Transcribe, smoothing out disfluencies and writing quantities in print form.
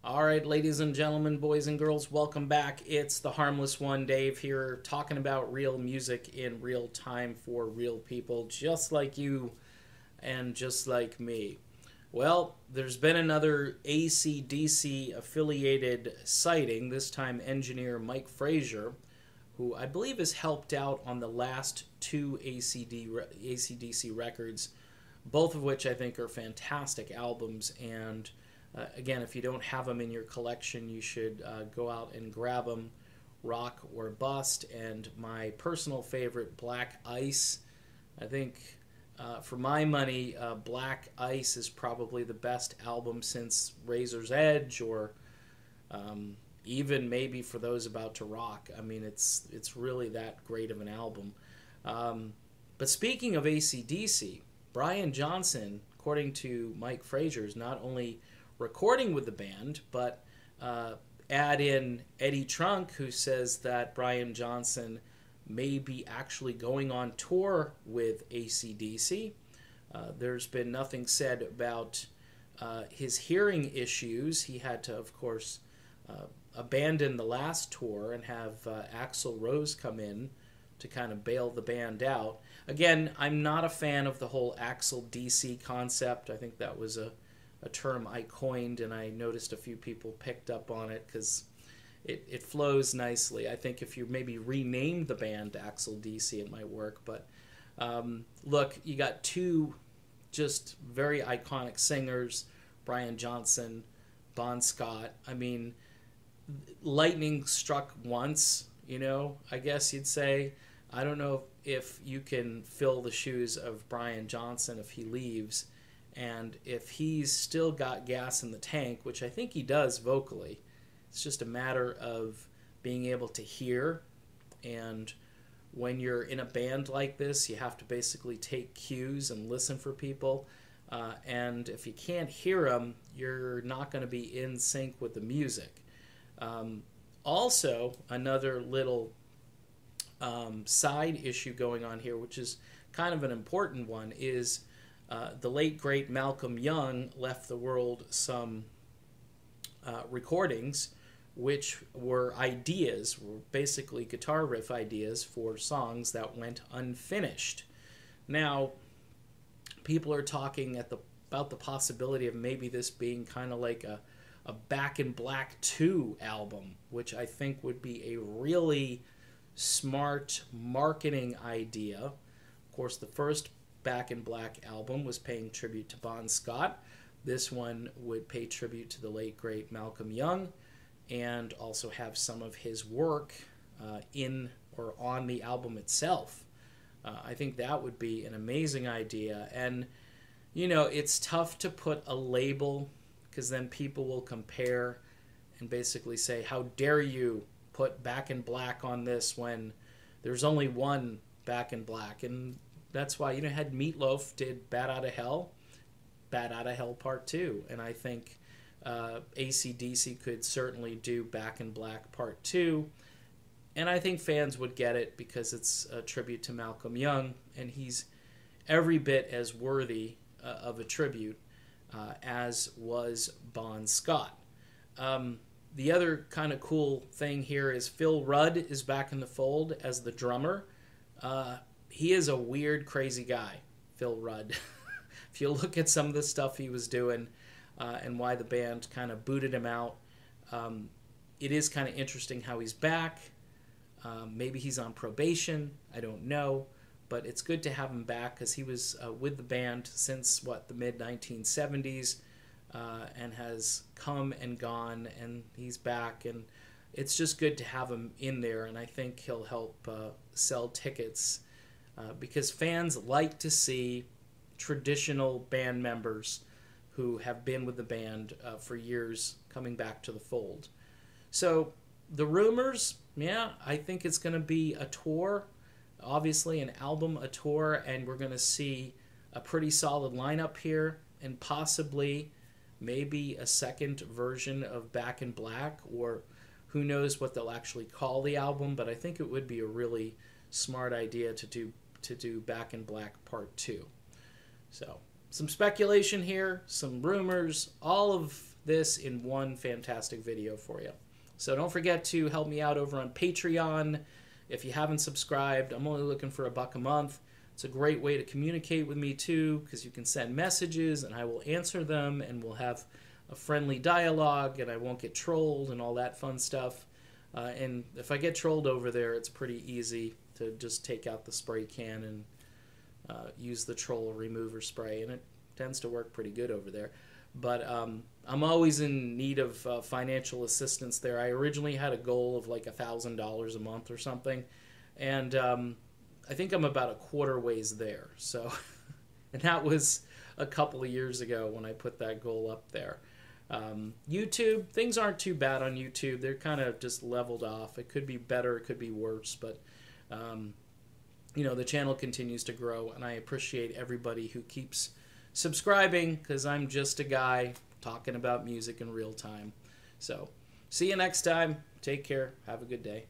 All right, ladies and gentlemen, boys and girls, welcome back. It's the Harmless One, Dave, here talking about real music in real time for real people, just like you and just like me. Well, there's been another AC/DC affiliated sighting, this time engineer Mike Frazier, who I believe has helped out on the last two AC/DC records, both of which I think are fantastic albums. And again, if you don't have them in your collection, you should go out and grab them, rock or bust. And my personal favorite, Black Ice, I think for my money, Black Ice is probably the best album since Razor's Edge, or even maybe for those about to rock. I mean, it's really that great of an album. But speaking of AC/DC, Brian Johnson, according to Mike Frazier, is not only recording with the band, but add in Eddie Trunk, who says that Brian Johnson may be actually going on tour with AC/DC. There's been nothing said about his hearing issues. He had to, of course, abandon the last tour and have Axl Rose come in to kind of bail the band out. Again, I'm not a fan of the whole Axl DC concept. I think that was a term I coined, and I noticed a few people picked up on it because it flows nicely. I think if you maybe renamed the band Axl DC, it might work. But look, you got two just very iconic singers, Brian Johnson, Bon Scott. I mean, lightning struck once, I guess you'd say. I don't know if you can fill the shoes of Brian Johnson if he leaves. And if he's still got gas in the tank, which I think he does vocally, it's just a matter of being able to hear. And when you're in a band like this, you have to basically take cues and listen for people. And if you can't hear them, you're not going to be in sync with the music. Also, another little side issue going on here, which is kind of an important one, is the late, great Malcolm Young left the world some recordings which were basically guitar riff ideas for songs that went unfinished. Now, people are talking about the possibility of maybe this being kind of like a Back in Black 2 album, which I think would be a really smart marketing idea. Of course, the first Back in Black album was paying tribute to Bon Scott. This one would pay tribute to the late, great Malcolm Young, and also have some of his work in or on the album itself. I think that would be an amazing idea. And, it's tough to put a label, because then people will compare and basically say, how dare you put Back in Black on this when there's only one Back in Black. And that's why, had Meatloaf did Bat Outta Hell Part 2. And I think AC/DC could certainly do Back in Black Part 2. And I think fans would get it because it's a tribute to Malcolm Young, and he's every bit as worthy of a tribute as was Bon Scott. The other kind of cool thing here is Phil Rudd is back in the fold as the drummer. He is a weird, crazy guy, Phil Rudd. If you look at some of the stuff he was doing and why the band kind of booted him out, it is kind of interesting how he's back. Maybe he's on probation. I don't know. But it's good to have him back because he was with the band since, the mid-1970s and has come and gone, and he's back. And it's just good to have him in there, and I think he'll help sell tickets because fans like to see traditional band members who have been with the band for years coming back to the fold. So the rumors, I think it's going to be a tour, obviously an album, a tour, and we're going to see a pretty solid lineup here, and possibly maybe a second version of Back in Black, or who knows what they'll actually call the album. But I think it would be a really smart idea to do Back in Black Part 2. So some speculation here, some rumors, all of this in one fantastic video for you. So don't forget to help me out over on Patreon. If you haven't subscribed, I'm only looking for $1 a month. It's a great way to communicate with me too, because you can send messages and I will answer them, and we'll have a friendly dialogue, and I won't get trolled and all that fun stuff. And if I get trolled over there, it's pretty easy to just take out the spray can and use the troll remover spray, and it tends to work pretty good over there. But I'm always in need of financial assistance there. I originally had a goal of like $1,000 a month or something, and I think I'm about a quarter ways there. So, and that was a couple of years ago when I put that goal up there. YouTube, things aren't too bad on YouTube. They're kind of just leveled off. It could be better, it could be worse, but you know, the channel continues to grow, and I appreciate everybody who keeps subscribing, because I'm just a guy talking about music in real time. So, see you next time. Take care. Have a good day.